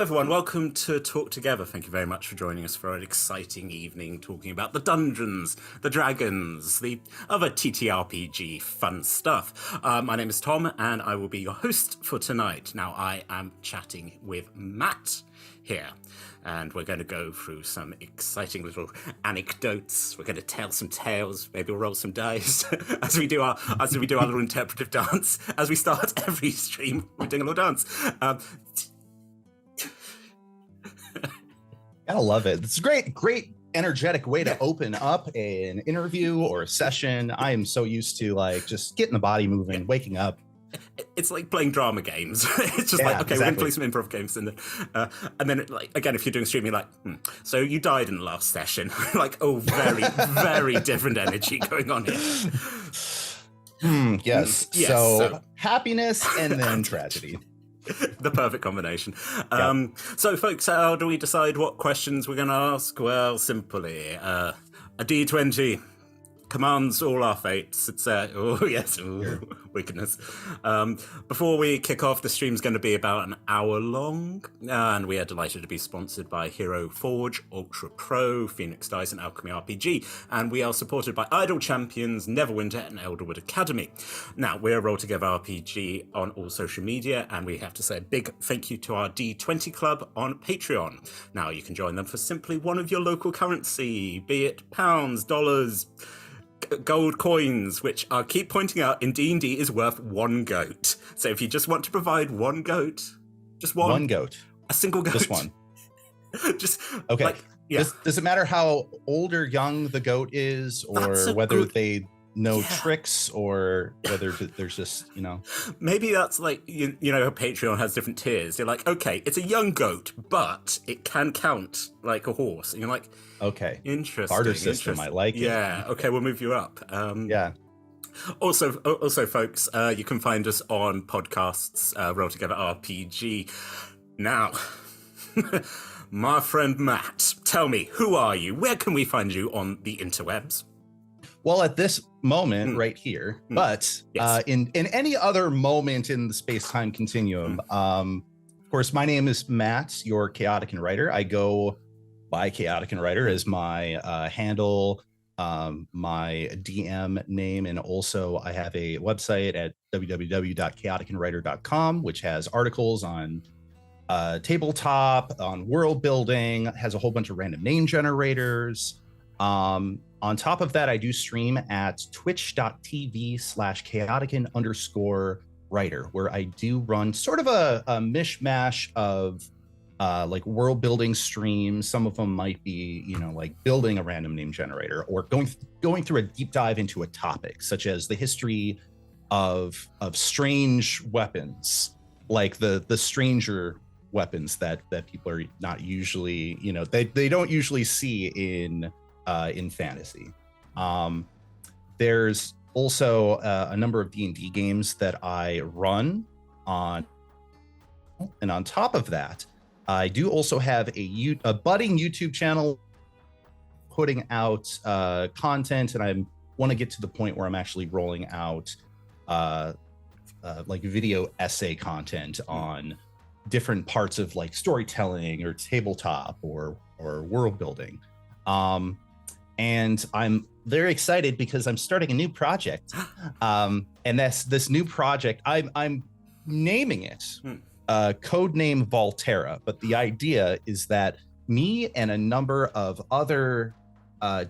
everyone, welcome to Talk Together. Thank you very much for joining us for an exciting evening talking about the dungeons, the dragons, the other TTRPG fun stuff. My name is Tom and I will be your host for tonight. Now I am chatting with Matt here and we're going to go through some exciting little anecdotes. We're going to tell some tales, maybe we'll roll some dice as we do our little interpretive dance. As we start every stream, we're doing a little dance. I love it. It's a great energetic way to open up an interview or a session. I am so used to just getting the body moving, waking up. It's like playing drama games. It's just okay, exactly. We're going to play some improv games. And then again, if you're doing streaming, so you died in the last session. Very, very different energy going on here. Yes. So happiness and then tragedy. The perfect combination. So, folks, how do we decide what questions we're going to ask? Well, simply, a D20 commands all our fates. It's wickedness. Before we kick off, the stream's going to be about an hour long, and we are delighted to be sponsored by Hero Forge, Ultra Pro, Phoenix Dice, and Alchemy RPG, and we are supported by Idle Champions, Neverwinter, and Elderwood Academy. Now, we're Roll Together RPG on all social media, and we have to say a big thank you to our D20 Club on Patreon. Now, you can join them for simply one of your local currency, be it pounds, dollars, gold coins, which I keep pointing out in D&D is worth one goat. So if you just want to provide one goat, just one goat, a single goat, just one, just okay. Does it matter how old or young the goat is, or whether they know tricks, or whether there's just maybe that's Patreon has different tiers. You're like, okay, it's a young goat, but it can count like a horse, and you're like, okay, interesting barter system. I like it. Okay, we'll move you up. Also, folks, you can find us on podcasts, Roll Together RPG. Now, my friend Matt, tell me, who are you? Where can we find you on the interwebs? Well, at this moment right here, but yes. In any other moment in the space-time continuum, of course, my name is Matt, your ChaoticanWriter. I go by ChaoticanWriter as my handle, my DM name, and also I have a website at www.chaoticanwriter.com, which has articles on tabletop, on world building, has a whole bunch of random name generators. On top of that, I do stream at twitch.tv/chaotican_writer, where I do run sort of a mishmash of world building streams. Some of them might be, building a random name generator, or going through a deep dive into a topic, such as the history of strange weapons, like the stranger weapons that people are not usually, they don't usually see in fantasy. There's also a number of D&D games that I run on, and on top of that, I do also have a budding YouTube channel putting out content, and I want to get to the point where I'm actually rolling out video essay content on different parts of storytelling or tabletop or world building. And I'm very excited because I'm starting a new project. And this new project, I'm naming it codename Volterra. But the idea is that me and a number of other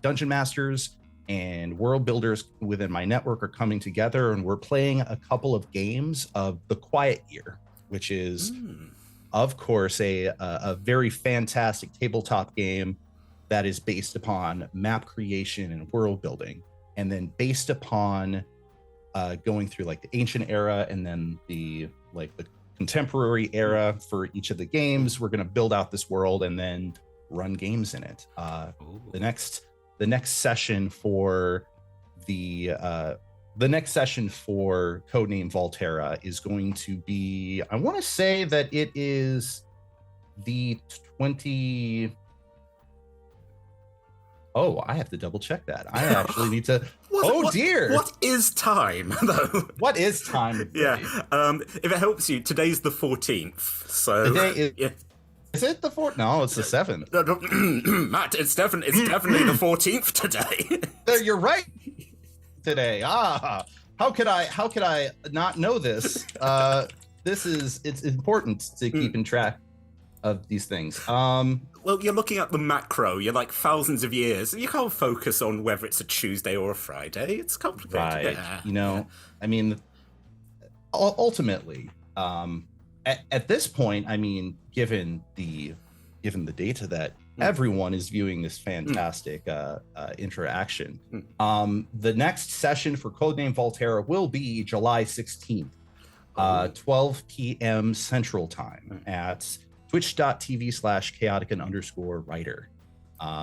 dungeon masters and world builders within my network are coming together, and we're playing a couple of games of The Quiet Year, which is, of course, a very fantastic tabletop game that is based upon map creation and world building, and then based upon going through the ancient era and then the contemporary era for each of the games. We're going to build out this world and then run games in it. The next session for codename Volterra is going to be, I want to say that it is the 20. Oh, I have to double check that. I actually need to. Dear. What is time, though? What is time? Yeah. If it helps you, today's the 14th. So today is Is it the fourth? No, it's the seventh. Matt, it's definitely the 14th today. You're right. Today. How could I not know this? It's important to keep in track of these things. Well, you're looking at the macro. You're like thousands of years. You can't focus on whether it's a Tuesday or a Friday. It's complicated. Right. Yeah. I mean, ultimately, at this point, I mean, given the data that everyone is viewing this fantastic interaction, the next session for Codename Volterra will be July 16th, 12 p.m. Central Time at twitch.tv/Chaotican_writer.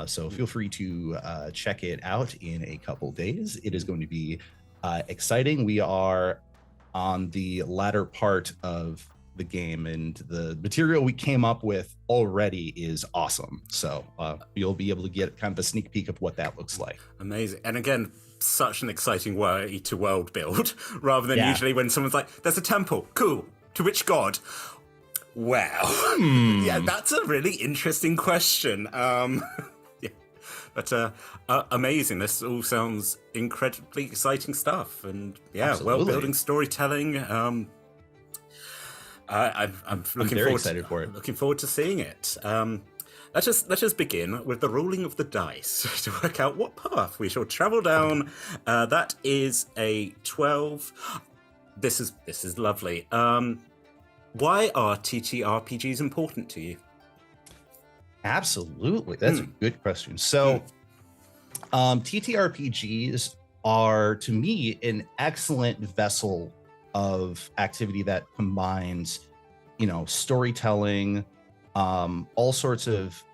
So feel free to check it out in a couple days. It is going to be exciting. We are on the latter part of the game, and the material we came up with already is awesome. So you'll be able to get kind of a sneak peek of what that looks like. Amazing. And again, such an exciting way to world build, rather than usually when someone's like, there's a temple, cool, to which god? Well, yeah, that's a really interesting question. But amazing. This all sounds incredibly exciting stuff, and world-building storytelling. I'm excited for it. Looking forward to seeing it. Let's just begin with the rolling of the dice to work out what path we shall travel down. That is a 12. This is lovely. Why are TTRPGs important to you? Absolutely. That's a good question. So TTRPGs are, to me, an excellent vessel of activity that combines, storytelling, all sorts of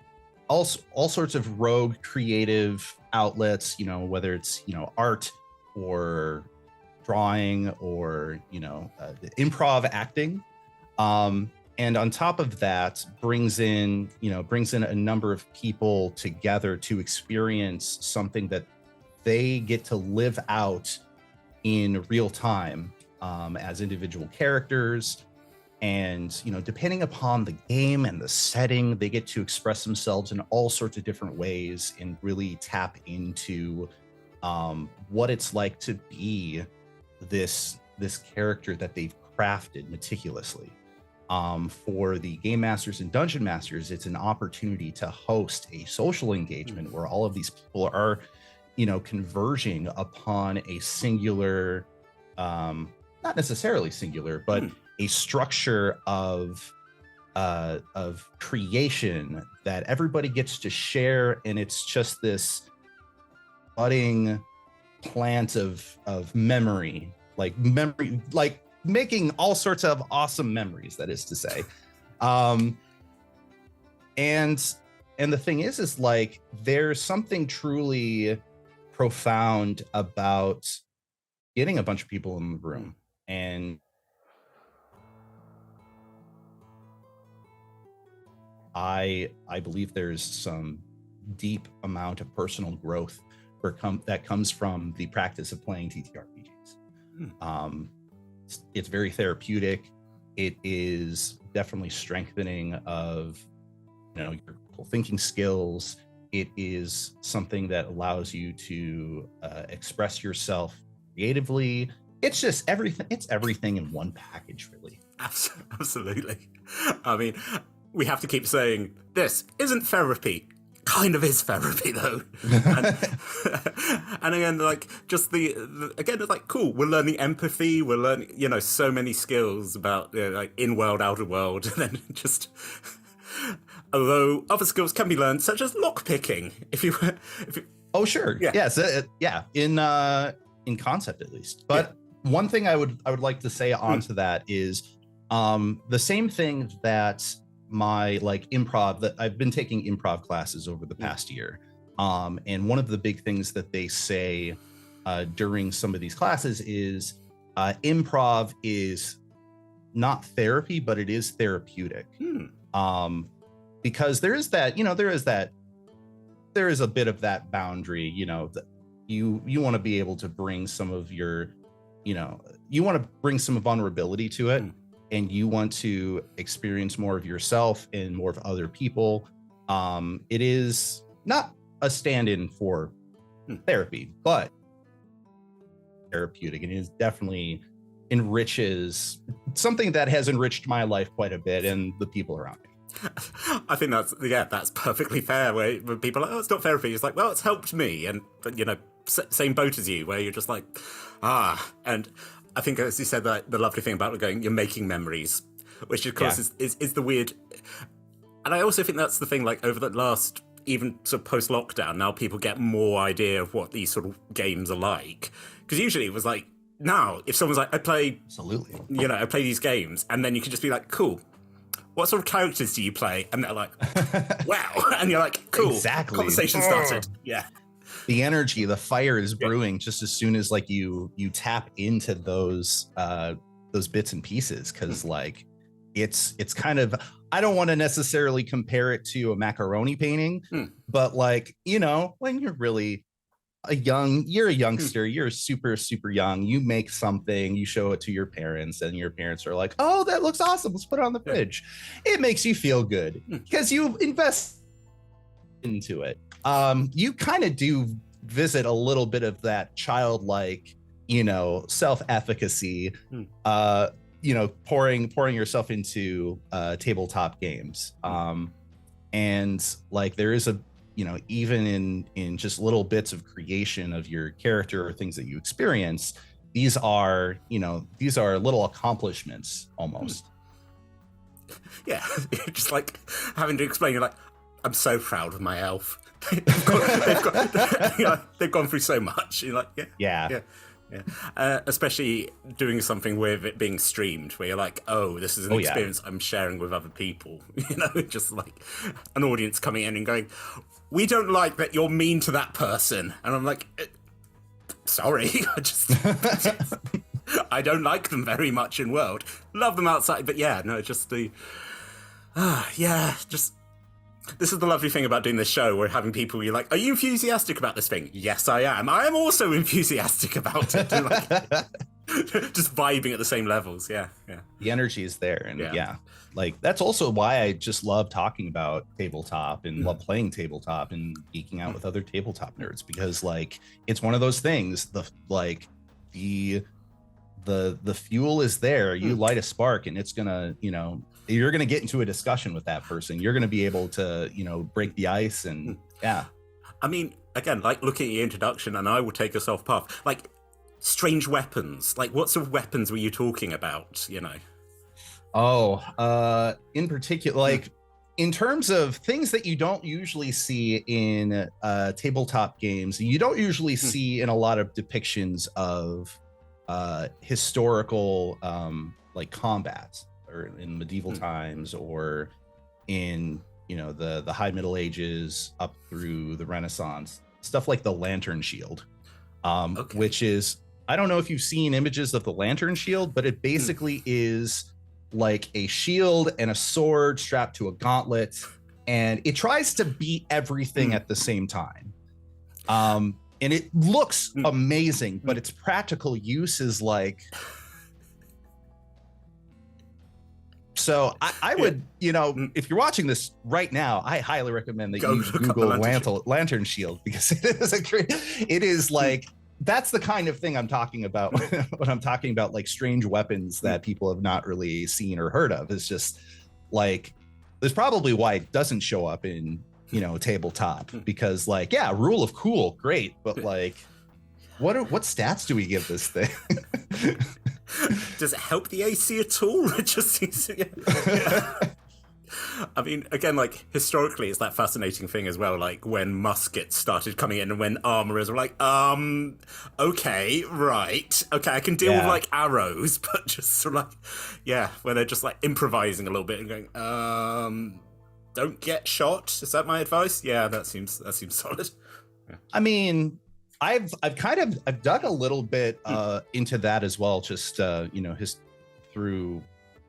rogue creative outlets, whether it's, art or drawing or, improv acting. And on top of that, brings in a number of people together to experience something that they get to live out in real time as individual characters. And, depending upon the game and the setting, they get to express themselves in all sorts of different ways and really tap into what it's like to be this character that they've crafted meticulously. For the game masters and dungeon masters, it's an opportunity to host a social engagement where all of these people are, converging upon a singular, not necessarily singular, but a structure of creation that everybody gets to share, and it's just this budding plant of memory, like making all sorts of awesome memories, that is to say. And the thing is like, there's something truly profound about getting a bunch of people in the room. And I believe there's some deep amount of personal growth that comes from the practice of playing TTRPGs. It's very therapeutic. It is definitely strengthening of, your critical thinking skills. It is something that allows you to express yourself creatively. It's just everything. It's everything in one package, really. Absolutely. I mean, we have to keep saying this isn't therapy. Kind of is therapy though. And again, like, just again, it's like, cool, we're learning empathy, we're learning, so many skills about like in-world, outer-world, and then just, although other skills can be learned, such as lockpicking, if you oh sure, yeah. Yes, in concept at least. But one thing I would like to say onto that is the same thing that my improv, that I've been taking improv classes over the past year, and one of the big things that they say during some of these classes is improv is not therapy, but it is therapeutic. Because there is that, there is a bit of that boundary, that you want to be able to bring some of your, you want to bring some vulnerability to it. and you want to experience more of yourself and more of other people, it is not a stand-in for therapy, but therapeutic, and it is definitely enriches something that has enriched my life quite a bit and the people around me. I think that's perfectly fair. Where people are like, oh, it's not therapy. It's like, well, it's helped me, and same boat as you, where you're just like, and I think, as you said, that the lovely thing about going, you're making memories, which of course is the weird. And I also think that's the thing, like over the last, even sort of post-lockdown, now people get more idea of what these sort of games are like. Because usually it was like, now, if someone's like, I play these games, and then you can just be like, cool, what sort of characters do you play? And they're like, wow. And you're like, cool. Exactly. Conversation started. Yeah. The energy, the fire is brewing just as soon as like you tap into those bits and pieces. Cause like it's kind of, I don't want to necessarily compare it to a macaroni painting, but like, when you're really you're a youngster, you're super, super young, you make something, you show it to your parents, and your parents are like, oh, that looks awesome, let's put it on the fridge. It makes you feel good because you invest into it. You kind of do visit a little bit of that childlike, self-efficacy, pouring yourself into tabletop games. And like there is a, even in just little bits of creation of your character or things that you experience, these are little accomplishments almost. Yeah, just like having to explain, you're like, I'm so proud of my elf. They've gone through so much. You're like, yeah. Especially doing something with it being streamed, where you're like, oh, this is an experience I'm sharing with other people. Just like an audience coming in and going, we don't like that you're mean to that person. And I'm like, sorry, I don't like them very much in world. Love them outside, but this is the lovely thing about doing this show. We're having people, you're like, are you enthusiastic about this thing? Yes, I am. I am also enthusiastic about it. Just vibing at the same levels. Yeah. The energy is there. And like, that's also why I just love talking about tabletop and love playing tabletop and geeking out with other tabletop nerds, because like, it's one of those things, the fuel is there. You light a spark and it's gonna, you're going to get into a discussion with that person. You're going to be able to, break the ice and I mean, again, like looking at your introduction, and I will take us off path, like strange weapons. Like what sort of weapons were you talking about, in particular, like in terms of things that you don't usually see in tabletop games, you don't usually see in a lot of depictions of historical like combat, or in medieval times, or in the high Middle Ages up through the Renaissance, stuff like the lantern shield, which is, I don't know if you've seen images of the lantern shield, but it basically is like a shield and a sword strapped to a gauntlet, and it tries to beat everything at the same time. And it looks amazing, but its practical use is like, so I would, if you're watching this right now, I highly recommend that you Google lantern shield, because it is like, that's the kind of thing I'm talking about when I'm talking about like strange weapons that people have not really seen or heard of. It's just like, there's probably why it doesn't show up in, tabletop, because like, yeah, rule of cool, great. But like, what stats do we give this thing? Does it help the AC at all? It just seems, I mean, again, like historically, it's that fascinating thing as well. Like when muskets started coming in, and when armorers were like, okay, right, okay, I can deal with like arrows, but just sort of like, when they're just like improvising a little bit and going, don't get shot. Is that my advice? Yeah, that seems solid. Yeah. I mean, I've dug a little bit into that as well, just through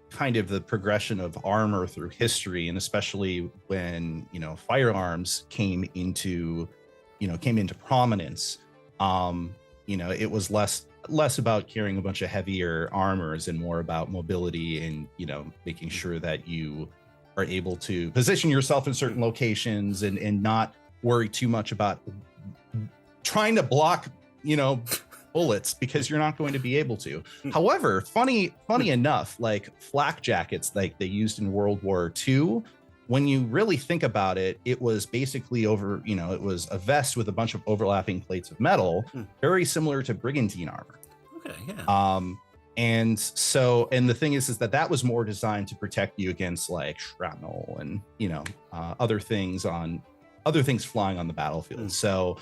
kind of the progression of armor through history, and especially when firearms came into prominence. It was less less about carrying a bunch of heavier armors and more about mobility and, making sure that you are able to position yourself in certain locations and not worry too much about trying to block, bullets, because you're not going to be able to. However, funny enough, like flak jackets like they used in World War II, when you really think about it, it was basically it was a vest with a bunch of overlapping plates of metal, very similar to brigantine armor. Okay, yeah. And the thing is that was more designed to protect you against like shrapnel and, other things flying on the battlefield. So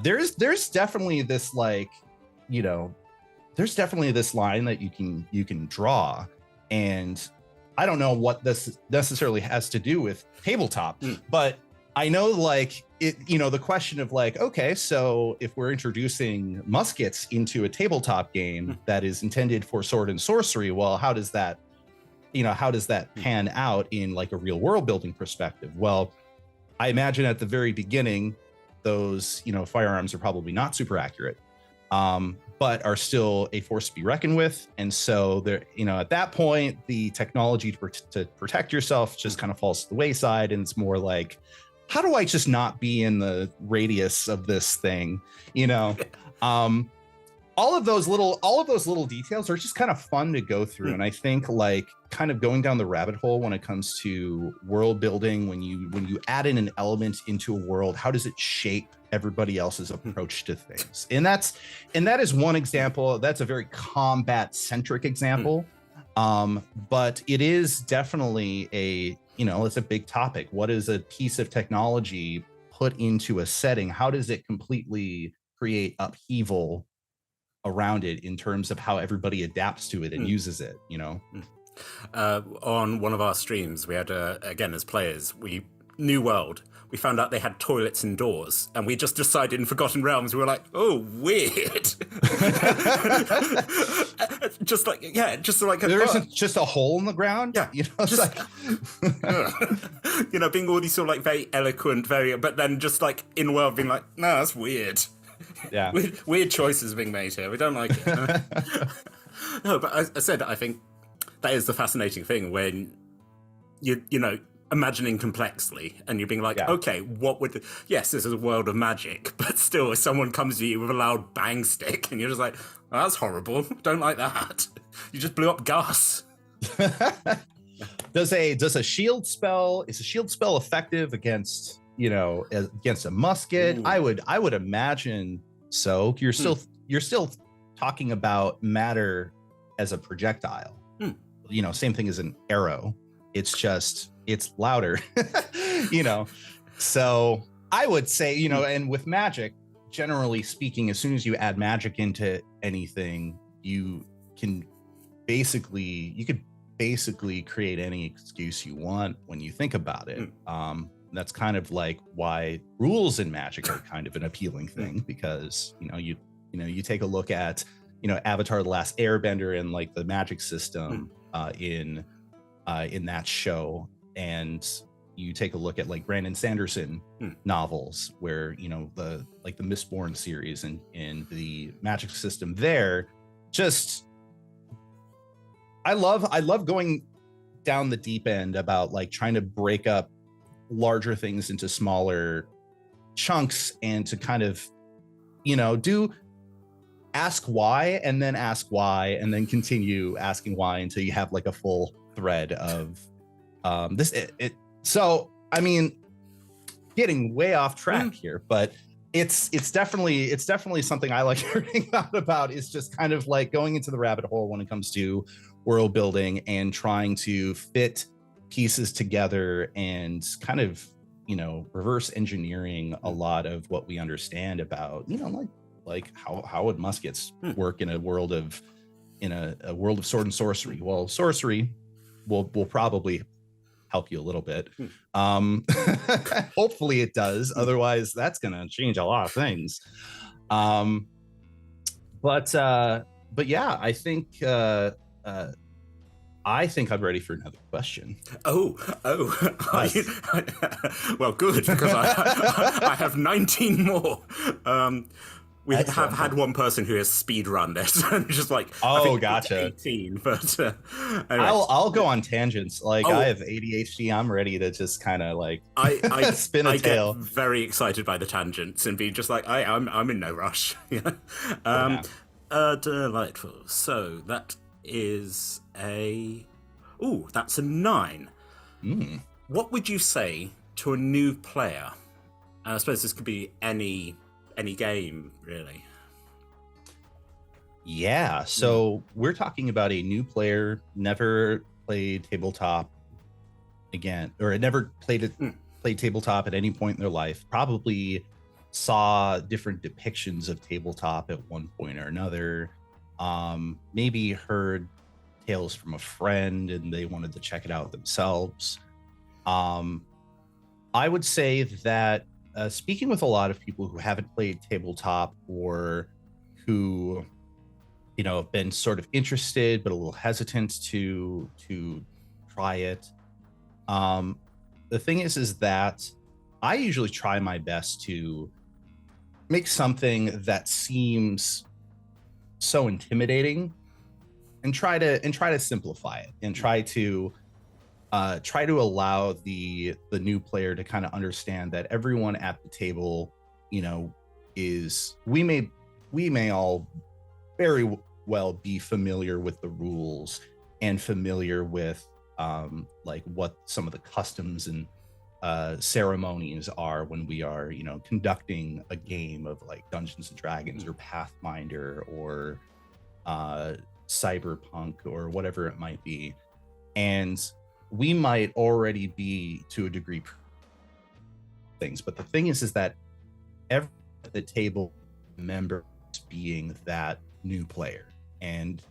there's definitely this like, there's definitely this line that you can draw. And I don't know what this necessarily has to do with tabletop, but I know like it, the question of like, okay, so if we're introducing muskets into a tabletop game that is intended for sword and sorcery, well, how does that pan out in like a real world building perspective? Well, I imagine at the very beginning, those, firearms are probably not super accurate, but are still a force to be reckoned with. And so there, at that point, the technology to protect yourself just kind of falls to the wayside. And it's more like, how do I just not be in the radius of this thing? All of those little details are just kind of fun to go through. And I think like kind of going down the rabbit hole when it comes to world building, when you add in an element into a world, how does it shape everybody else's approach to things? And that is one example. That's a very combat centric example. But it is definitely it's a big topic. What is a piece of technology put into a setting? How does it completely create upheaval around it in terms of how everybody adapts to it and uses it, On one of our streams, we had, again, as players, New World, we found out they had toilets indoors, and we just decided in Forgotten Realms, we were like, oh, weird. just like there isn't just a hole in the ground. Yeah, being all these sort of like very eloquent, but then just like in world being like, no, that's weird. Yeah, weird choices being made here. We don't like it. No, but I said I think that is the fascinating thing when you imagining complexly and you're being like, okay, what would yes, this is a world of magic, but still if someone comes to you with a loud bang stick and you're just like, oh, that's horrible, don't like that, you just blew up Gus. Is a shield spell effective against against a musket? Ooh. I would imagine so. You're still talking about matter as a projectile. Same thing as an arrow. It's louder. So I would say, and with magic, generally speaking, as soon as you add magic into anything, you could basically create any excuse you want when you think about it. That's kind of like why rules in magic are kind of an appealing thing, because you take a look at Avatar: The Last Airbender and like the magic system in that show, and you take a look at like Brandon Sanderson novels where the Mistborn series and the magic system there. Just I love going down the deep end about like trying to break up larger things into smaller chunks and to kind of do ask why and then ask why and then continue asking why until you have like a full thread of so I mean, getting way off track here, but it's definitely something I like learning about is just kind of like going into the rabbit hole when it comes to world building and trying to fit pieces together and kind of reverse engineering a lot of what we understand about like how would muskets work in a world of sword and sorcery. Well, sorcery will probably help you a little bit. Hopefully it does, otherwise that's gonna change a lot of things. But yeah, I think I'm ready for another question. Oh! Well, good, because I have 19 more. We have Excellent. had one person who has speed run this, and just like, I Oh, think gotcha. 18, but anyway. I'll go on tangents. Like Oh. I have ADHD. I'm ready to just kind of like I spin a I tail. get very excited by the tangents and be just like, I'm in no rush. Yeah. Yeah. Delightful. So that is that's a 9. Mm. What would you say to a new player? I suppose this could be any game, really. Yeah. So we're talking about a new player, never played tabletop again, or never played tabletop at any point in their life. Probably saw different depictions of tabletop at one point or another. Maybe heard tales from a friend and they wanted to check it out themselves. I would say that speaking with a lot of people who haven't played tabletop or who have been sort of interested but a little hesitant to try it, the thing is that I usually try my best to make something that seems so intimidating and try to simplify it and try to allow the new player to kind of understand that everyone at the table, is we may all very well be familiar with the rules and familiar with like what some of the customs and ceremonies are when we are conducting a game of like Dungeons and Dragons or Pathfinder or Cyberpunk or whatever it might be. And we might already be to a degree things, but the thing is that every at the table member being that new player, and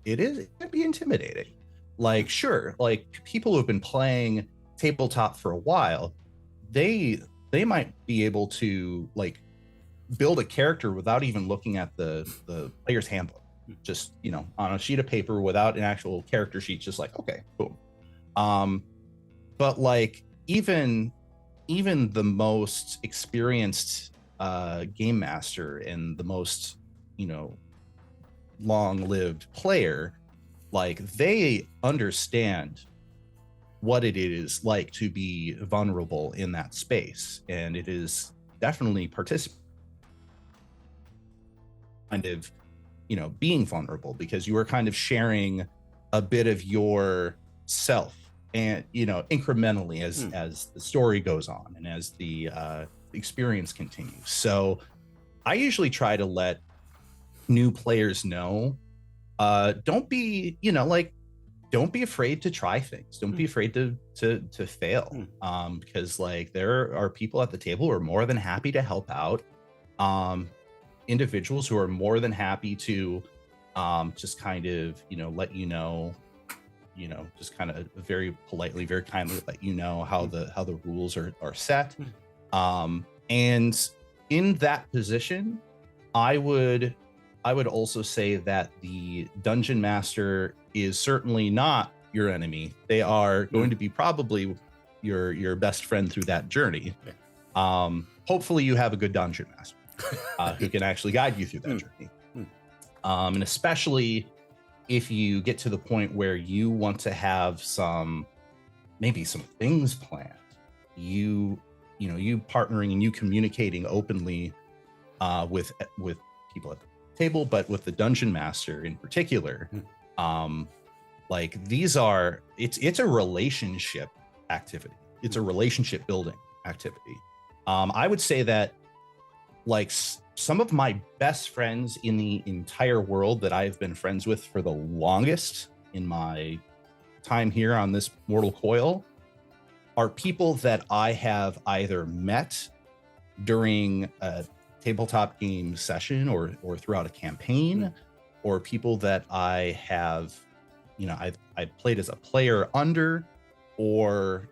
it can be intimidating. Like, sure, like people who've been playing tabletop for a while, they might be able to like build a character without even looking at the player's handbook, just on a sheet of paper without an actual character sheet, just like, okay, boom. But like even the most experienced game master and the most long-lived player, like they understand what it is like to be vulnerable in that space, and it is definitely kind of being vulnerable because you are kind of sharing a bit of your self and incrementally as the story goes on and as the experience continues. So I usually try to let new players know, don't be don't be afraid to try things, don't be afraid to fail, because like there are people at the table who are more than happy to help out, individuals who are more than happy to just kind of let just kind of very politely, very kindly let how the rules are set. And in that position, I would also say that the dungeon master is certainly not your enemy. They are going to be probably your best friend through that journey. Hopefully you have a good dungeon master who can actually guide you through that journey. And especially if you get to the point where you want to have maybe some things planned, you partnering and you communicating openly with people at the table, but with the dungeon master in particular, like it's a relationship activity. It's a relationship building activity. I would say that like some of my best friends in the entire world that I've been friends with for the longest in my time here on this mortal coil are people that I have either met during a tabletop game session or throughout a campaign, or people that I have, I've played as a player under, or,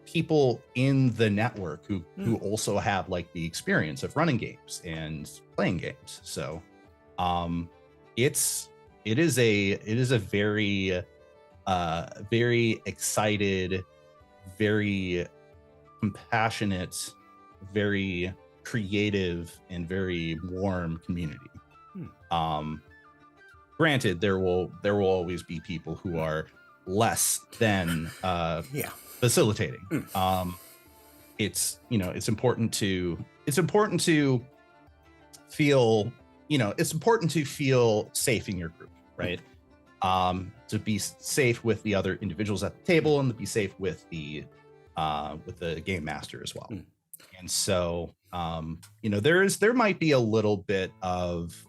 people in the network who also have like the experience of running games and playing games. So it is a very very excited, very compassionate, very creative and very warm community. Granted, there will always be people who are less than facilitating. It's important to feel safe in your group, right? To be safe with the other individuals at the table, and to be safe with the game master as well. And so there might be a little bit of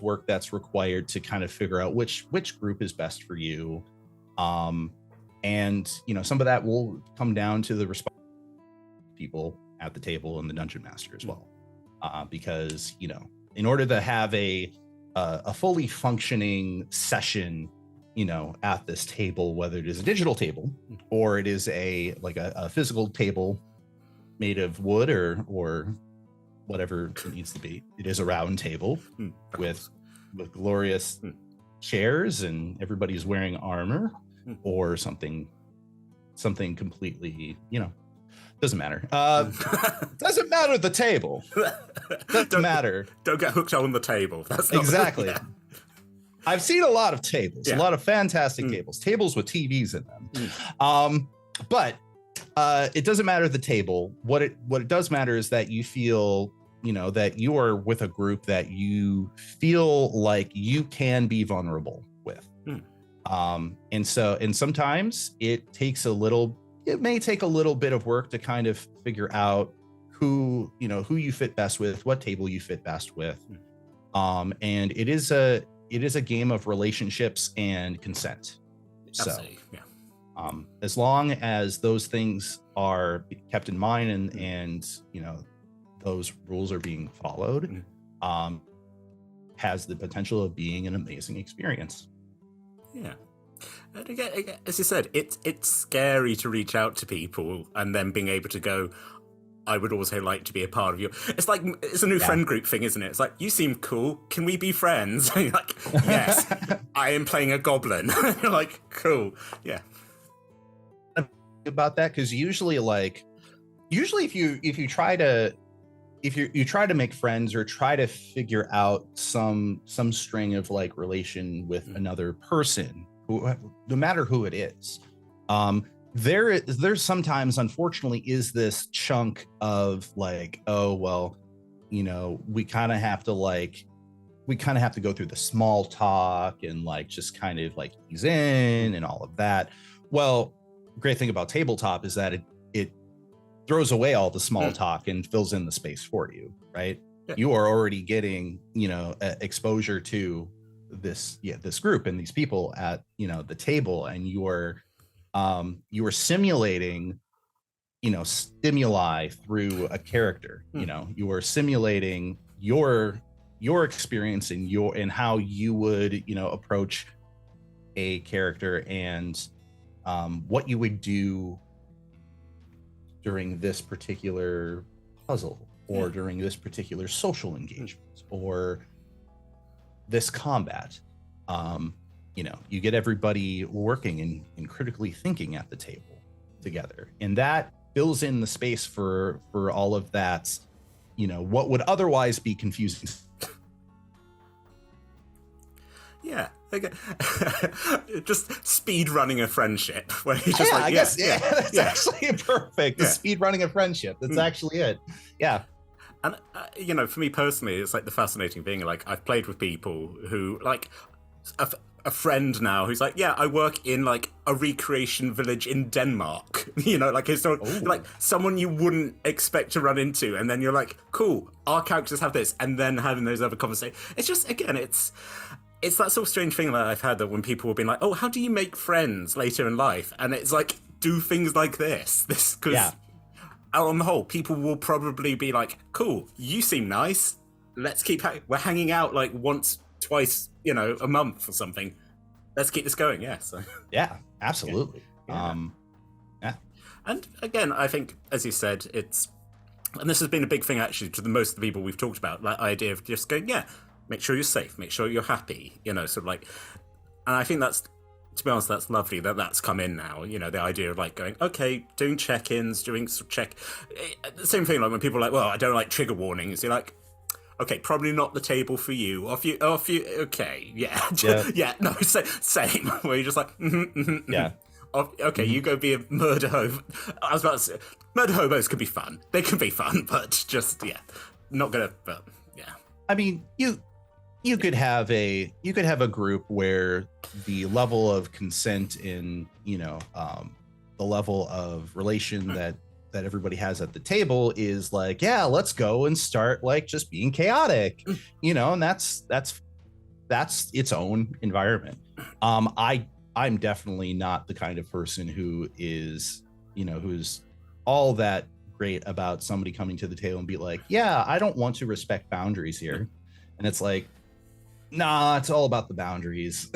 work that's required to kind of figure out which group is best for you. And some of that will come down to the response people at the table and the dungeon master as well. Because in order to have a fully functioning session at this table, whether it is a digital table or it is a physical table made of wood or whatever it needs to be, it is a round table with glorious chairs and everybody's wearing armor or something completely doesn't matter. Doesn't matter the table. Doesn't matter. Don't get hooked on the table. That's not exactly. Yeah. I've seen a lot of tables, a lot of fantastic tables with TVs in them. But it doesn't matter the table. What it does matter is that you feel, that you are with a group that you feel like you can be vulnerable with. And sometimes it may take a little bit of work to kind of figure out who you fit best with, what table you fit best with. And it is a game of relationships and consent. Absolutely. So as long as those things are kept in mind and those rules are being followed, has the potential of being an amazing experience. Yeah. And again, as you said, it's scary to reach out to people and then being able to go, I would also like to be a part of your... It's like, it's a new friend group thing, isn't it? It's like, you seem cool. Can we be friends? And you're like, yes, I am playing a goblin. You're like, cool. Yeah. About that, because usually if you try to make friends or try to figure out some string of relation with another person, who, no matter who it is, there's sometimes, unfortunately, is this chunk of oh well, we kind of have to go through the small talk and just kind of ease in and all of that. Well, great thing about tabletop is that it throws away all the small talk and fills in the space for you, right? Yeah. You are already getting exposure to this group and these people at the table, and you are simulating stimuli through a character. You are simulating your experience and how you would approach a character and what you would do during this particular puzzle or during this particular social engagement or this combat. You get everybody working and critically thinking at the table together, and that fills in the space for all of that, what would otherwise be confusing. Yeah. Okay. Just speed running a friendship where you just I guess that's actually perfect. The speed running a friendship. That's actually it. Yeah. And for me personally, it's the fascinating thing. I've played with people who a friend now who's I work in a recreation village in Denmark. Someone you wouldn't expect to run into, and then you're cool, our characters have this, and then having those other conversations. It's just, again, it's that sort of strange thing that I've had, that when people have been oh, how do you make friends later in life? And it's do things like this. Because on the whole, people will probably be cool, you seem nice. Let's keep, we're hanging out once, twice, a month or something. Let's keep this going. Yeah. So. Yeah, absolutely. Yeah. And again, I think, as you said, and this has been a big thing actually to most of the people we've talked about, that idea of just going, make sure you're safe, make sure you're happy, and I think that's to be honest, that's lovely that that's come in now. You know, the idea of like going, okay, doing check-ins, doing check. The same thing like when people are like, well, I don't like trigger warnings. You're like, okay, probably not the table for you. Or if you, okay, yeah, yeah, no, same. Where you're just like, yeah. Okay, you go be a murder hobo. I was about to say, murder hobos can be fun. They can be fun, but just not gonna. But yeah. I mean, you could have a group where the level of consent in the level of relation that everybody has at the table is like, yeah, let's go and start like just being chaotic, and that's its own environment. I'm definitely not the kind of person who is, who's all that great about somebody coming to the table and be like, yeah, I don't want to respect boundaries here. And it's like, nah, it's all about the boundaries.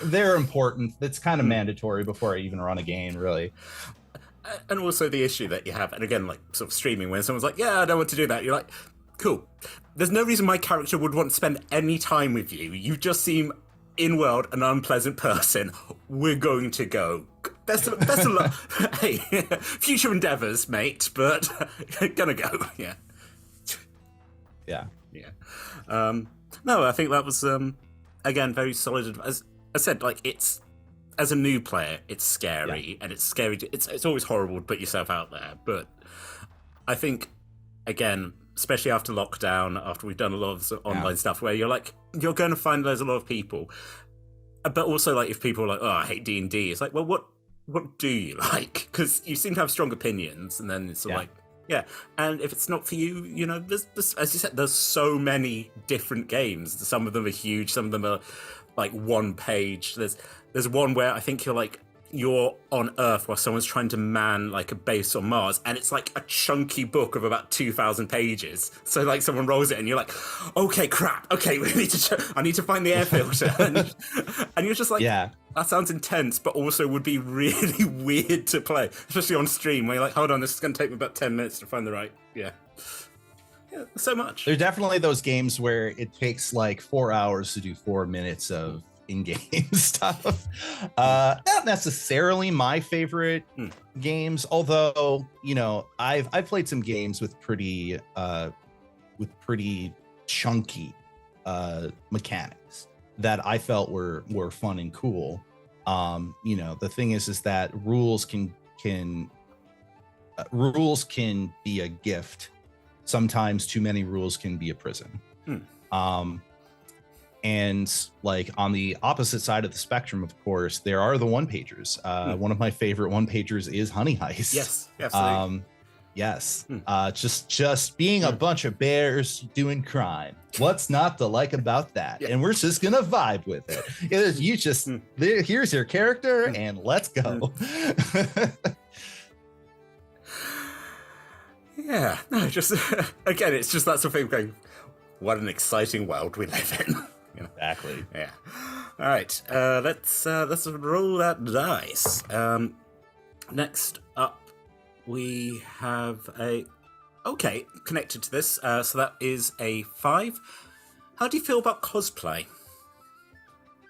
They're important. It's kind of mandatory before I even run a game, really. And also the issue that you have, and again, like sort of streaming, when someone's like, yeah, I don't want to do that. You're like, cool. There's no reason my character would want to spend any time with you. You just seem in-world an unpleasant person. We're going to go. Best of luck. Hey, future endeavors, mate, but gonna go. Yeah. No, I think that was again very solid advice. As I said, like it's as a new player, it's scary and it's scary. It's always horrible to put yourself out there, but I think again, especially after lockdown, after we've done a lot of online stuff, where you're like you're going to find there's a lot of people, but also like if people are like, oh, I hate D&D, it's like, well, what do you like? Because you seem to have strong opinions, and then it's sort of like. Yeah, and if it's not for you, there's, as you said, there's so many different games. Some of them are huge, some of them are like one page. There's one where I think you're on Earth while someone's trying to man like a base on Mars, and it's like a chunky book of about 2,000 pages. So like someone rolls it, and you're like, okay, crap. Okay, I need to find the air filter, and you're just like, yeah. That sounds intense, but also would be really weird to play, especially on stream where you're like, hold on, this is going to take me about 10 minutes to find the right, yeah, so much. There's definitely those games where it takes like 4 hours to do 4 minutes of in-game stuff. Not necessarily my favorite games, although, I've played some games with pretty chunky mechanics that I felt were fun and cool. The thing is that rules can be a gift. Sometimes too many rules can be a prison. And like on the opposite side of the spectrum, of course, there are the one-pagers. One of my favorite one-pagers is Honey Heist. Yes, absolutely. Yes. Just being a bunch of bears doing crime. What's not to like about that? Yeah. And we're just gonna vibe with it. You just here's your character and let's go. Yeah. No, just again, it's just that sort of thing going, what an exciting world we live in. Exactly. Yeah. All right. Let's roll that dice. Next up, we have connected to this. So that is a 5. How do you feel about cosplay?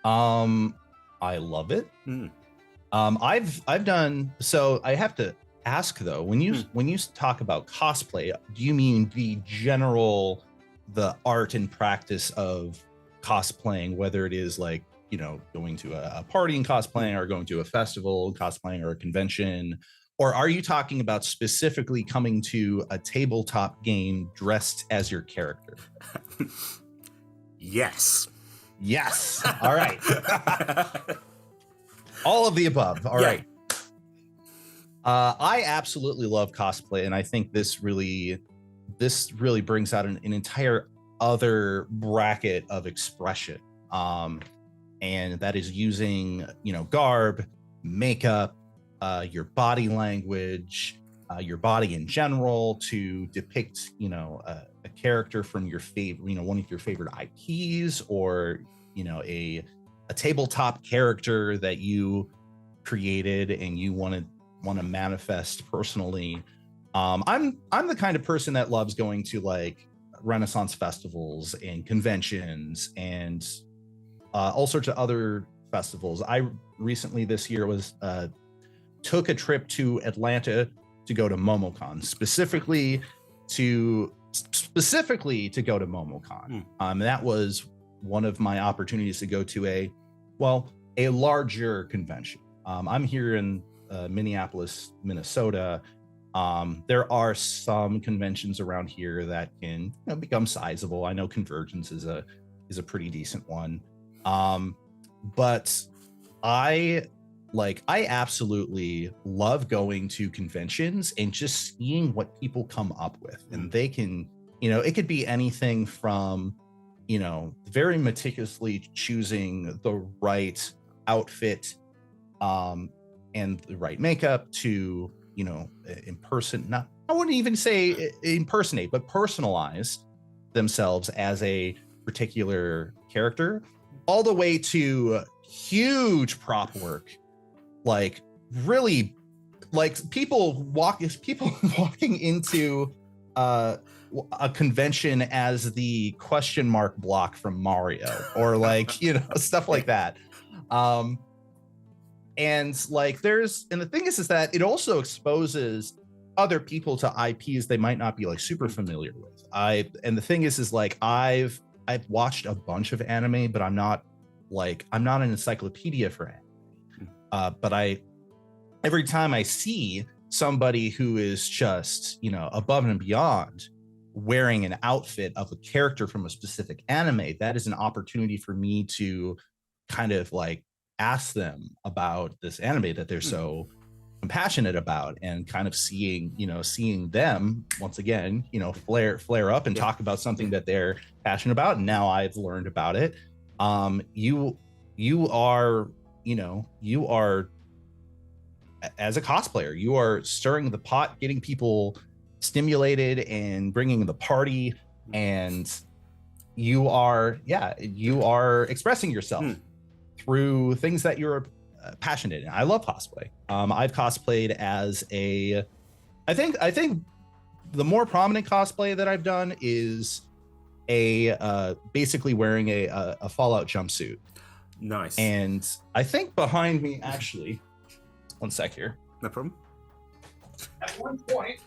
I love it. I've done so. I have to ask though, when you talk about cosplay, do you mean the art and practice of cosplaying, whether it is like going to a party and cosplaying, or going to a festival cosplaying, or a convention? Or are you talking about specifically coming to a tabletop game dressed as your character? Yes. All right. All of the above. All right. I absolutely love cosplay, and I think this really brings out an entire other bracket of expression. And that is using, garb, makeup, your body language, your body in general to depict, a character from your favorite, one of your favorite IPs, or, a tabletop character that you created and you want to manifest personally. I'm the kind of person that loves going to like Renaissance festivals and conventions and all sorts of other festivals. I recently this year took a trip to Atlanta to go to MomoCon, specifically to go to MomoCon. That was one of my opportunities to go to a larger convention. I'm here in Minneapolis, Minnesota. There are some conventions around here that can become sizable. I know Convergence is a pretty decent one. But I absolutely love going to conventions and just seeing what people come up with. And they can, it could be anything from, very meticulously choosing the right outfit and the right makeup to, I wouldn't even say impersonate, but personalize themselves as a particular character, all the way to huge prop work, like really, like people walking into a convention as the question mark block from Mario, or like stuff like that. And the thing is that it also exposes other people to IPs they might not be like super familiar with. And the thing is like I've watched a bunch of anime, but I'm not an encyclopedia for anime. But every time I see somebody who is just, above and beyond wearing an outfit of a character from a specific anime, that is an opportunity for me to kind of like ask them about this anime that they're so passionate about, and kind of seeing them once again, flare up and talk about something that they're passionate about. And now I've learned about it. You are as a cosplayer, you are stirring the pot, getting people stimulated and bringing the party, and you are expressing yourself through things that you're passionate in. I love cosplay. I've cosplayed as I think the more prominent cosplay that I've done is basically wearing a Fallout jumpsuit. Nice. And I think behind me, actually, one sec here. No problem. At one point,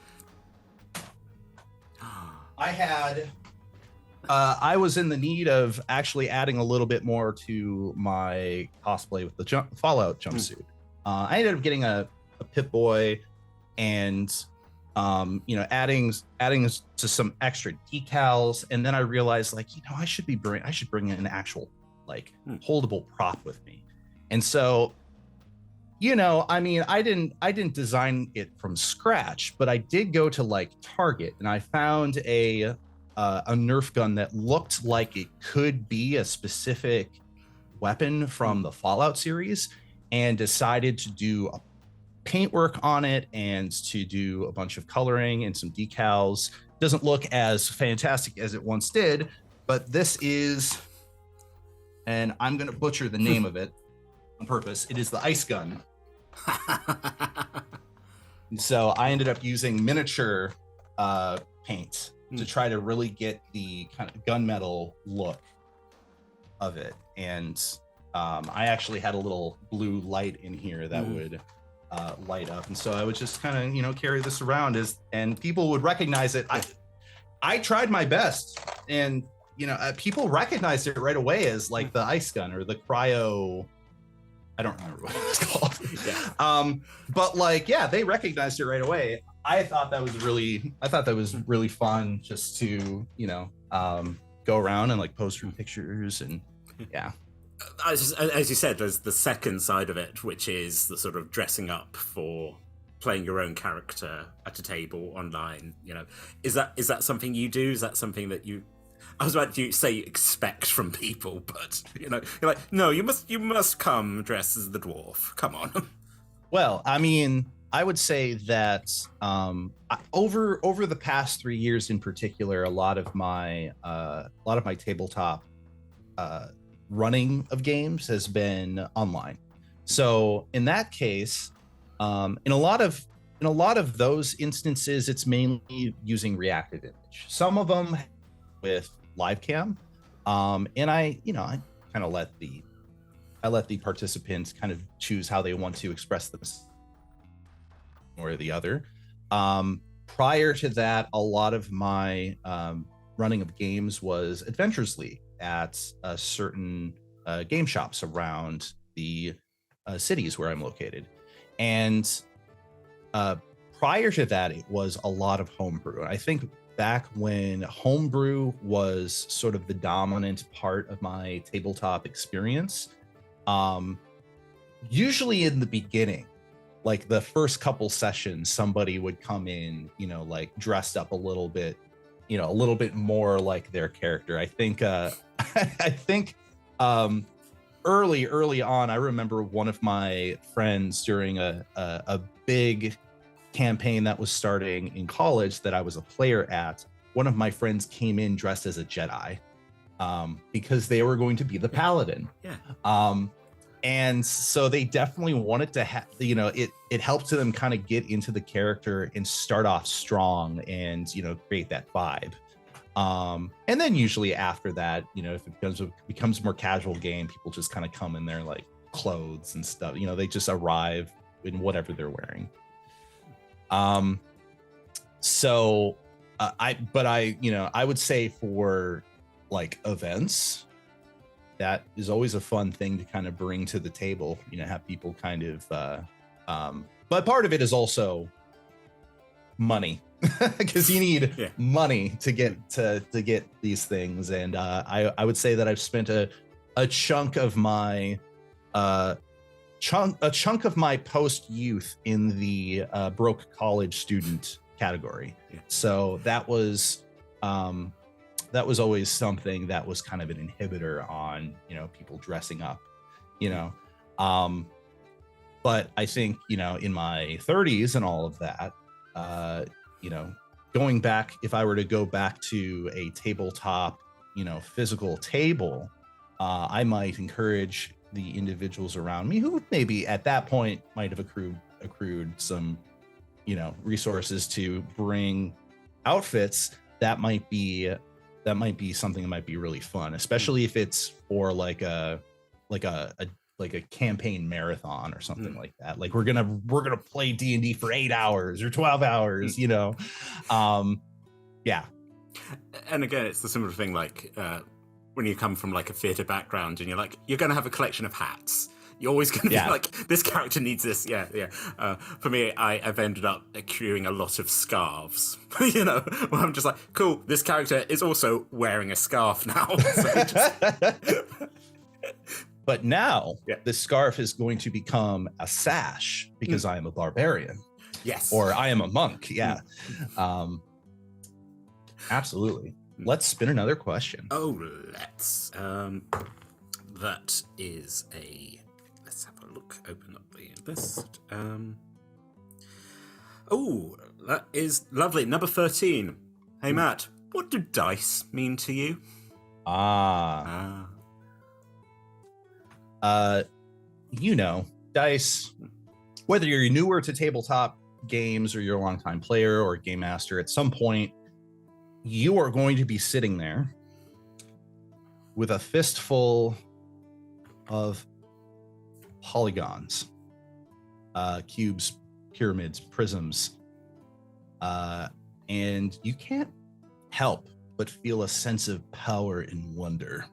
I was in the need of actually adding a little bit more to my cosplay with the Fallout jumpsuit. I ended up getting a Pip-Boy and adding to some extra decals, and then I realized I should bring in an actual holdable prop with me. And so I didn't design it from scratch, but I did go to Target, and I found a Nerf gun that looked like it could be a specific weapon from the Fallout series, and decided to do a paintwork on it and to do a bunch of coloring and some decals. Doesn't look as fantastic as it once did, but this is, and I'm going to butcher the name of it on purpose. It is the ice gun. So I ended up using miniature paint to try to really get the kind of gunmetal look of it. And I actually had a little blue light in here that would light up. And so I would just kind of, carry this around and people would recognize it. I tried my best, and, people recognized it right away as the ice gun or the cryo. I don't remember what it's called. But they recognized it right away. I thought that was really fun, just to, go around and post for pictures. And as you said, there's the second side of it, which is the sort of dressing up for playing your own character at a table online. Is that something you do? Is that something that I was about to say expect from people, but you're like, no, you must come dressed as the dwarf. Come on. Well, I would say that over the past 3 years in particular, a lot of my tabletop running of games has been online. So in that case, in a lot of those instances, it's mainly using reactive image. Some of them with live cam, and I kind of let the the participants kind of choose how they want to express themselves or the other. Prior to that, a lot of my running of games was Adventures League at certain game shops around the cities where I'm located. And prior to that, it was a lot of homebrew. I think back when homebrew was sort of the dominant part of my tabletop experience, usually in the beginning, like the first couple sessions, somebody would come in, like dressed up a little bit, a little bit more like their character. I think, early on, I remember one of my friends during a big campaign that was starting in college that I was a player at. One of my friends came in dressed as a Jedi because they were going to be the paladin. Yeah. And so they definitely wanted to have, it helped them kind of get into the character and start off strong and, create that vibe. And then usually after that, if it becomes a more casual game, people just kind of come in their like clothes and stuff. They just arrive in whatever they're wearing. I would say for like events, that is always a fun thing to kind of bring to the table, have people kind of, but part of it is also money because you need money to get these things. And I would say that I've spent a chunk of my post youth in the broke college student category. So that was always something that was kind of an inhibitor on people dressing up, but I think in my 30s and all of that, going back, if I were to go back to a tabletop physical table, I might encourage the individuals around me who maybe at that point might have accrued some resources to bring outfits that might be something that might be really fun, especially if it's for like a campaign marathon or something like that. Like we're gonna play D&D for 8 hours or 12 hours, yeah. And again, it's the similar thing like when you come from like a theatre background and you're gonna have a collection of hats. You're always going to be like, this character needs this. Yeah. For me, I've ended up accruing a lot of scarves, where I'm just like, cool, this character is also wearing a scarf now. But now the scarf is going to become a sash because I am a barbarian. Yes. Or I am a monk. Yeah. Absolutely. Let's spin another question. Oh, let's. That is a... Let's have a look. Open up the list. Oh, that is lovely. Number 13. Hey, Matt, what do dice mean to you? Dice, whether you're newer to tabletop games or you're a longtime player or game master, at some point, you are going to be sitting there with a fistful of polygons, cubes, pyramids, prisms, and you can't help but feel a sense of power and wonder.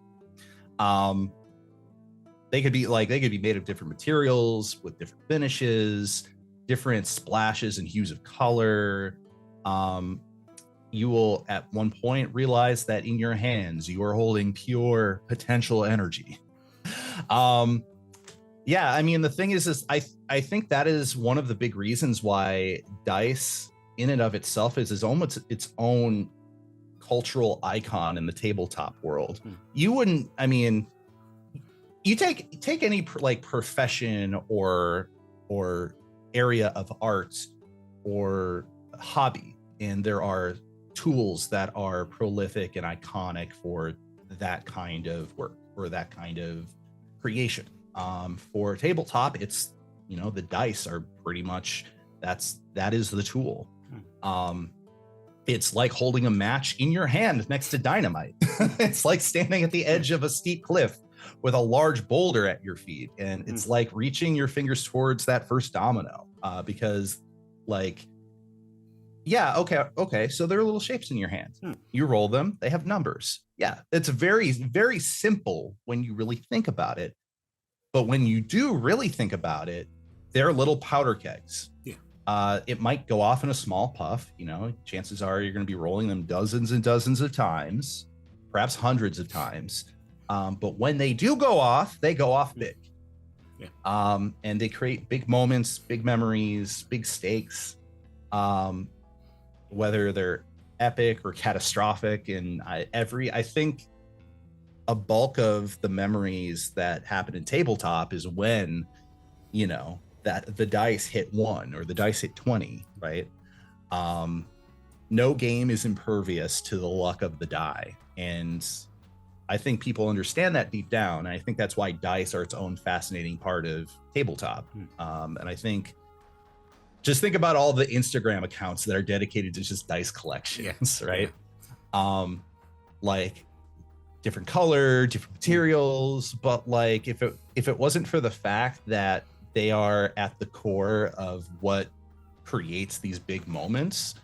They could be made of different materials with different finishes, different splashes and hues of color. You will at one point realize that in your hands you are holding pure potential energy. The thing is I think that is one of the big reasons why dice in and of itself is almost its own cultural icon in the tabletop world. You wouldn't, you take any like profession or area of art or hobby, and there are tools that are prolific and iconic for that kind of work or that kind of creation. For tabletop, it's the dice are pretty much that is the tool. It's like holding a match in your hand next to dynamite. It's like standing at the edge of a steep cliff with a large boulder at your feet, and it's like reaching your fingers towards that first domino, because like, yeah, okay, so there are little shapes in your hand. You roll them, they have numbers. Yeah, it's very, very simple when you really think about it, but when you do really think about it, they're little powder kegs. It might go off in a small puff. You know, chances are you're going to be rolling them dozens and dozens of times, perhaps hundreds of times. But when they do go off, they go off big. And they create big moments, big memories, big stakes, whether they're epic or catastrophic. And I think a bulk of the memories that happen in tabletop is when, you know, that the dice hit 1 or the dice hit 20, right? No game is impervious to the luck of the die. And I think people understand that deep down. And I think that's why dice are its own fascinating part of tabletop. And I think, just think about all the Instagram accounts that are dedicated to just dice collections, right? Like different color, different materials, but like if it wasn't for the fact that they are at the core of what creates these big moments,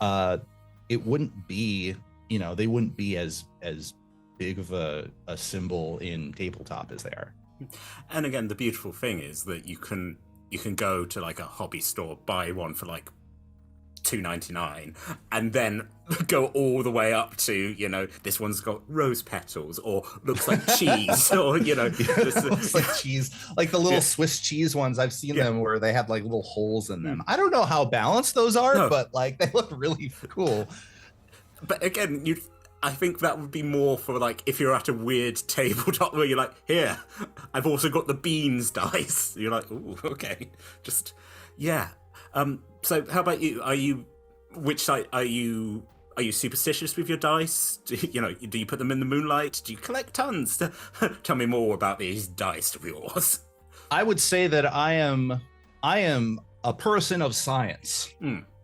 it wouldn't be, you know, they wouldn't be as big of a symbol in tabletop as they are. And again, the beautiful thing is that you can go to like a hobby store, buy one for like $2.99, and then go all the way up to, you know, this one's got rose petals or looks like cheese, or, you know, looks like cheese, like the little Swiss cheese ones. I've seen them where they have like little holes in them. I don't know how balanced those are, but like they look really cool. But again, I think that would be more for like if you're at a weird tabletop where you're like, here, I've also got the beans dice. You're like, ooh, okay, just So how about you? Which side are you? Are you superstitious with your dice? Do you put them in the moonlight? Do you collect tons? Tell me more about these dice of yours. I would say that I am a person of science,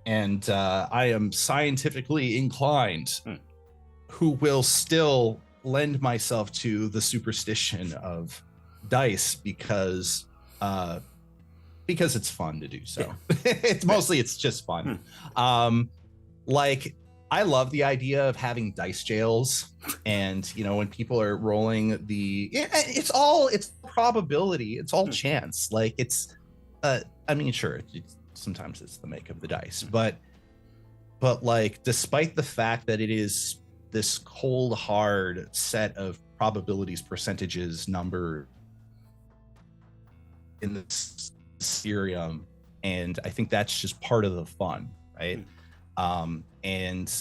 and I am scientifically inclined, who will still lend myself to the superstition of dice because it's fun to do so. It's just fun. Like, I love the idea of having dice jails, and you know, when people are rolling it's probability, it's all chance. Like it's I mean, sure, sometimes it's the make of the dice, but like, despite the fact that it is this cold hard set of probabilities, percentages, number in this serum, and I think that's just part of the fun, right? And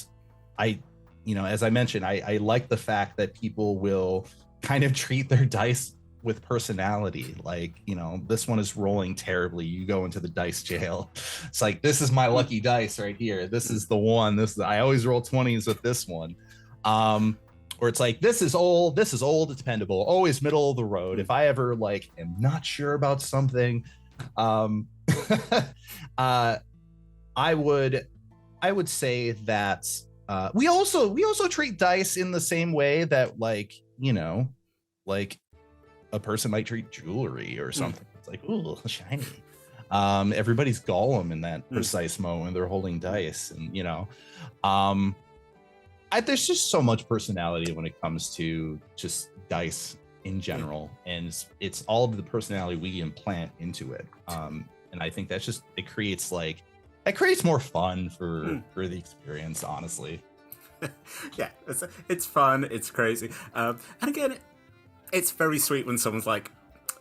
I, you know, as I mentioned, I like the fact that people will kind of treat their dice with personality. Like, you know, this one is rolling terribly, you go into the dice jail. It's like, this is my lucky dice right here, this is the one, I always roll 20s with this one. Or it's like, this is old, dependable, always middle of the road. If I ever like am not sure about something, I would say that we also treat dice in the same way that, like, you know, like a person might treat jewelry or something. It's like, ooh, shiny. Everybody's Gollum in that precise moment. They're holding dice, and you know, there's just so much personality when it comes to just dice in general, and it's all of the personality we implant into it. And I think that's just, it creates more fun for the experience, honestly. Yeah, it's fun, it's crazy, and again, it's very sweet when someone's like,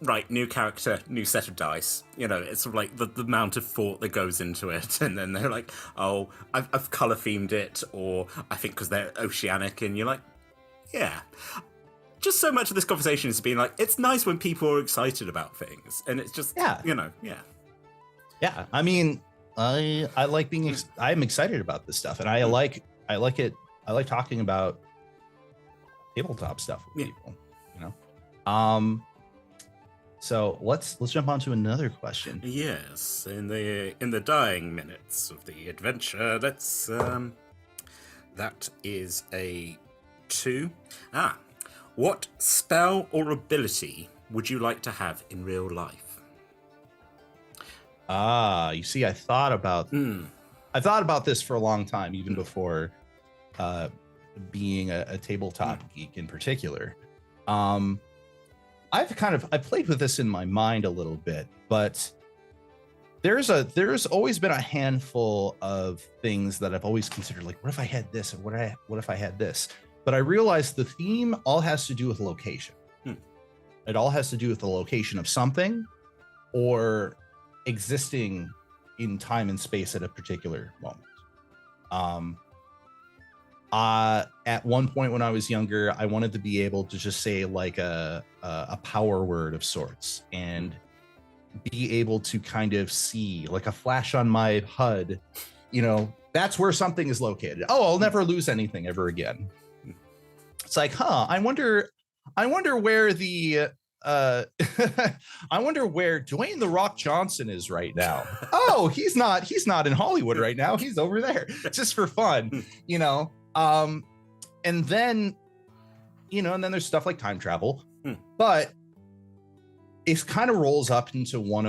right, new character, new set of dice. You know, it's sort of like the amount of thought that goes into it, and then they're like, oh, I've color themed it, or I think because they're oceanic, and you're like, yeah. Just so much of this conversation is being like, it's nice when people are excited about things, and it's just, you know, yeah. I mean, I like being I'm excited about this stuff, and I like it. I like talking about tabletop stuff with people, you know. So let's jump on to another question. Yes, in the dying minutes of the adventure, that is a 2. What spell or ability would you like to have in real life? You see, I thought about this for a long time, even before being a tabletop geek in particular. I played with this in my mind a little bit, but there's always been a handful of things that I've always considered, like, what if I had this, or what if I had this? But I realized the theme all has to do with location. It all has to do with the location of something, or existing in time and space at a particular moment. At one point when I was younger, I wanted to be able to just say like a power word of sorts and be able to kind of see like a flash on my HUD, that's where something is located. Oh, I'll never lose anything ever again. It's like, I wonder where the I wonder where Dwayne "The Rock" Johnson is right now. Oh, he's not in Hollywood right now. He's over there just for fun, and then there's stuff like time travel, but it kind of rolls up into one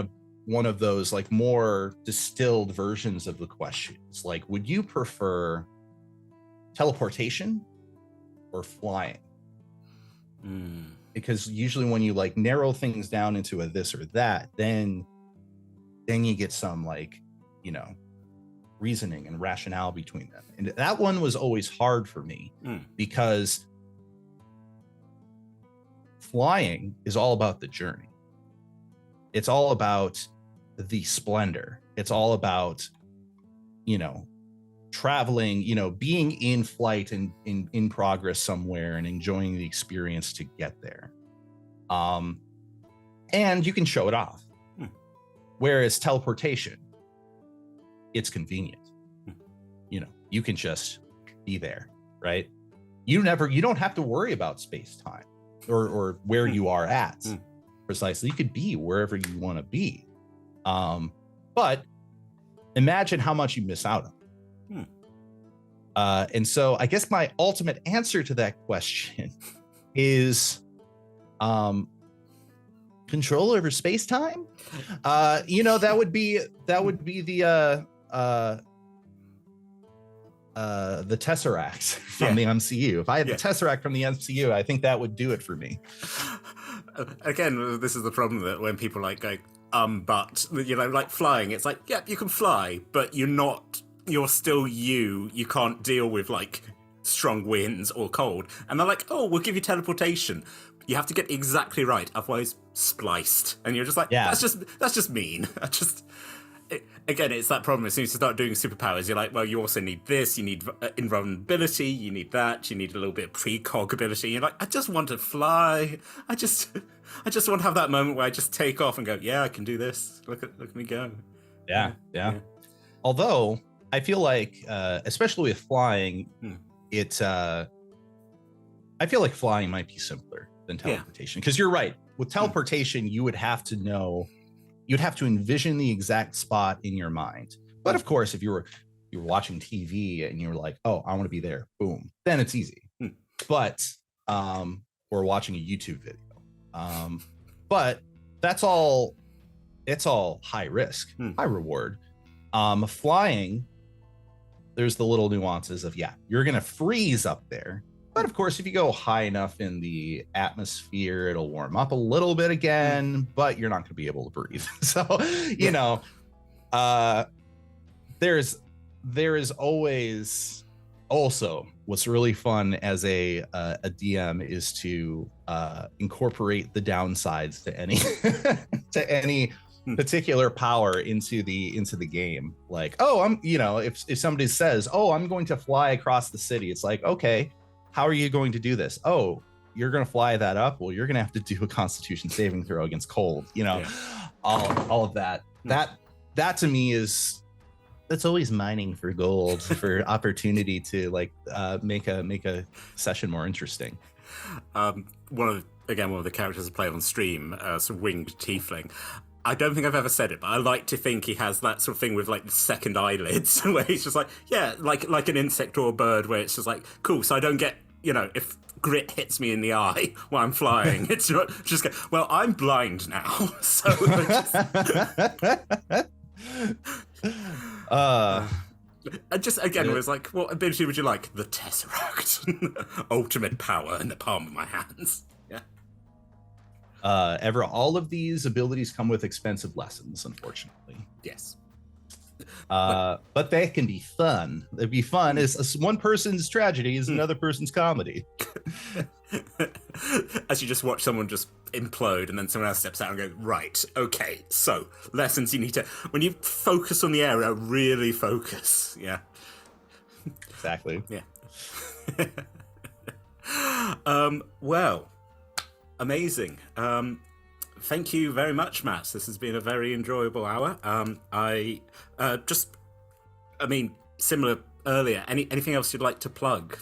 of those like more distilled versions of the questions. Like, would you prefer teleportation or flying? Because usually when you like narrow things down into a this or that, then you get some like, reasoning and rationale between them. And that one was always hard for me because flying is all about the journey. It's all about the splendor. It's all about, traveling, being in flight and in progress somewhere and enjoying the experience to get there. And you can show it off. Whereas teleportation, it's convenient. You can just be there, right? You don't have to worry about space time or where you are at precisely. You could be wherever you want to be. But imagine how much you miss out on. And so I guess my ultimate answer to that question is control over space-time. That would be the Tesseract from the MCU. If I had the Tesseract from the MCU, I think that would do it for me. Again, this is the problem that when people like go, but like flying, it's like, yeah, you can fly, but you're still you can't deal with like strong winds or cold. And they're like, oh, we'll give you teleportation. You have to get exactly right, otherwise spliced. And you're just like, that's just mean. Again, it's that problem. As soon as you start doing superpowers, you're like, well, you also need this, you need invulnerability, you need that, you need a little bit of precog ability. You're like, I just want to fly. I just want to have that moment where I just take off and go, yeah, I can do this. Look at me go. Yeah. Although I feel like, especially with flying, I feel like flying might be simpler than teleportation. Because you're right. With teleportation, you would have to envision the exact spot in your mind. But of course, if you were watching TV and you were like, oh, I want to be there, boom, then it's easy. But or watching a YouTube video. But it's all high risk, high reward. Flying, there's the little nuances of, you're gonna freeze up there. But of course, if you go high enough in the atmosphere, it'll warm up a little bit again, but you're not going to be able to breathe. So, there is always also what's really fun as a DM is to incorporate the downsides to any to any particular power into the game. Like, oh, if somebody says, oh, I'm going to fly across the city, it's like, okay, how are you going to do this? Oh, you're going to fly that up? Well, you're going to have to do a Constitution saving throw against cold. All of that. That to me that's always mining for gold, for opportunity to like make a session more interesting. One of the characters I play on stream, winged tiefling. I don't think I've ever said it, but I like to think he has that sort of thing with like the second eyelids, where he's just like, like an insect or a bird, where it's just like, cool. So I don't get, if grit hits me in the eye while I'm flying. It's not just go, well, I'm blind now, so just again, it was like, what ability would you like? The Tesseract, ultimate power in the palm of my hands. Yeah. All of these abilities come with expensive lessons, unfortunately. Yes. But they can be fun. It'd be fun. Is one person's tragedy is another person's comedy. As you just watch someone just implode, and then someone else steps out and goes, right, okay, so lessons you need to, when you focus on the area, really focus. Yeah. Exactly. Yeah. Well, amazing. Thank you very much, Matt. This has been a very enjoyable hour. Similar earlier. Anything else you'd like to plug?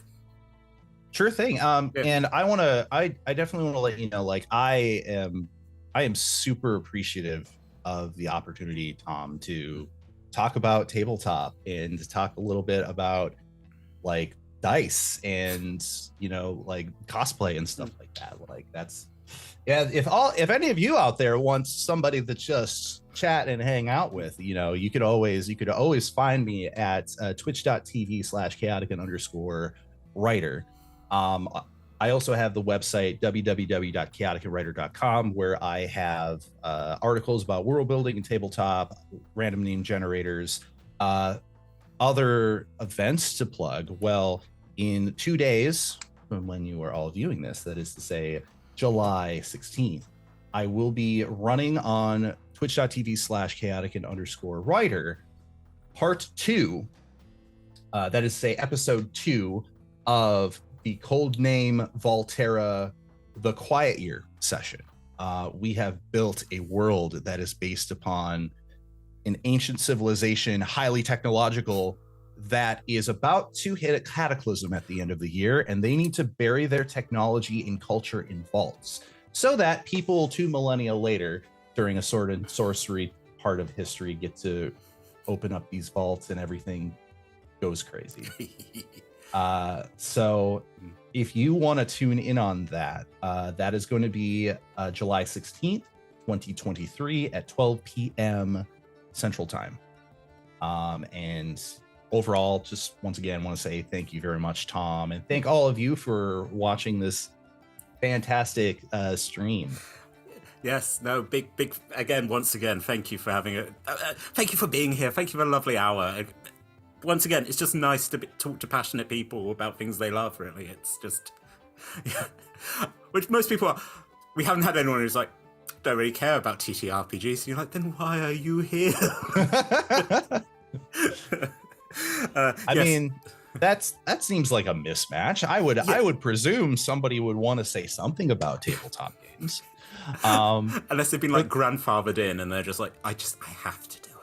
Sure thing. And I definitely want to let you know, like, I am super appreciative of the opportunity, Tom, to talk about tabletop and to talk a little bit about like dice and, you know, like cosplay and stuff like that. Like that's, yeah, if any of you out there want somebody to just chat and hang out with, you know, you could always find me at twitch.tv/chaotican_writer. I also have the website www.chaoticanwriter.com, where I have articles about world building and tabletop, random name generators, other events to plug. Well, in 2 days from when you are all viewing this, that is to say July 16th, I will be running on twitch.tv/chaotican_writer part 2, that is to say episode 2 of the Codename Volterra The Quiet Year session. We have built a world that is based upon an ancient civilization, highly technological, that is about to hit a cataclysm at the end of the year, and they need to bury their technology and culture in vaults so that people 2 millennia later, during a sword and sorcery part of history, get to open up these vaults and everything goes crazy. So if you want to tune in on that, that is going to be July 16th, 2023 at 12 p.m. Central Time. And overall, just once again, want to say thank you very much, Tom, and thank all of you for watching this fantastic stream. Yes, no, big, again, once again, thank you for having it. Thank you for being here. Thank you for a lovely hour. Once again, it's just nice to talk to passionate people about things they love, really. It's just, yeah. Which most people are. We haven't had anyone who's like, don't really care about TTRPGs. So you're like, then why are you here? I mean, that seems like a mismatch. I would presume somebody would want to say something about tabletop games. Unless they've been like grandfathered in and they're just like, I have to do it.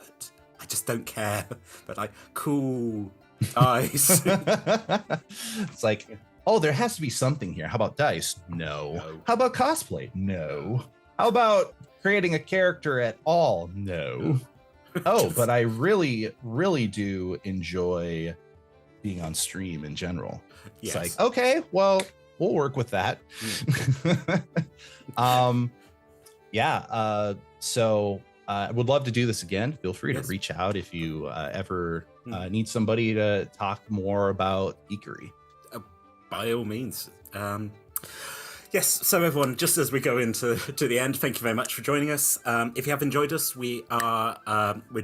I just don't care. But like, cool, dice. It's like, oh, there has to be something here. How about dice? No. How about cosplay? No. How about creating a character at all? No. Oh, but I really, really do enjoy being on stream in general. It's like, okay, well, we'll work with that. So I would love to do this again. Feel free to reach out if you ever need somebody to talk more about geekery. By all means. Yes, so everyone, just as we go to the end, thank you very much for joining us. If you have enjoyed us, we're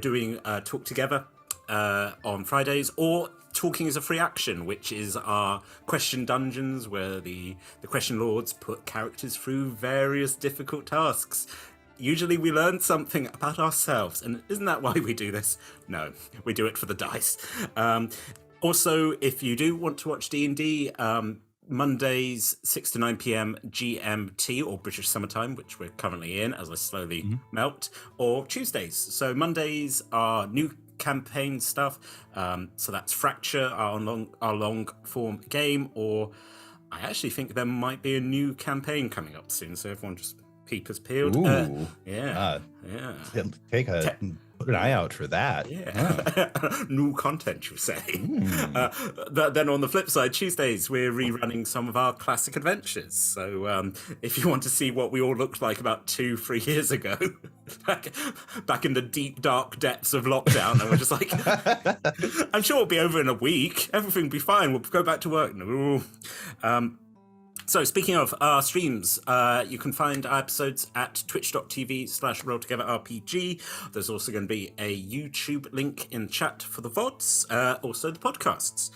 doing Talk Together on Fridays, or Talking is a Free Action, which is our question dungeons where the question lords put characters through various difficult tasks. Usually we learn something about ourselves, and isn't that why we do this? No, we do it for the dice. Also, if you do want to watch D&D, Mondays 6 to 9 p.m. GMT, or British Summertime, which we're currently in as I slowly melt, or Tuesdays. So Mondays are new campaign stuff. So that's Fracture, our long form game, or I actually think there might be a new campaign coming up soon. So everyone just peepers peeled. Ooh. Yeah. Take a Put an eye out for that. Yeah. New content, you say. Then on the flip side, Tuesdays, we're rerunning some of our classic adventures. So if you want to see what we all looked like about 2-3 years ago, back in the deep, dark depths of lockdown, and we're just like, I'm sure it'll be over in a week. Everything will be fine. We'll go back to work. No. So speaking of our streams, you can find our episodes at twitch.tv/RollTogetherRPG. There's also going to be a YouTube link in chat for the VODs, also the podcasts.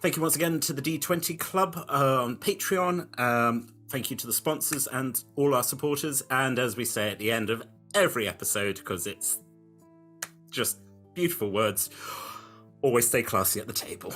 Thank you once again to the D20 Club on Patreon. Thank you to the sponsors and all our supporters. And as we say at the end of every episode, because it's just beautiful words, always stay classy at the table.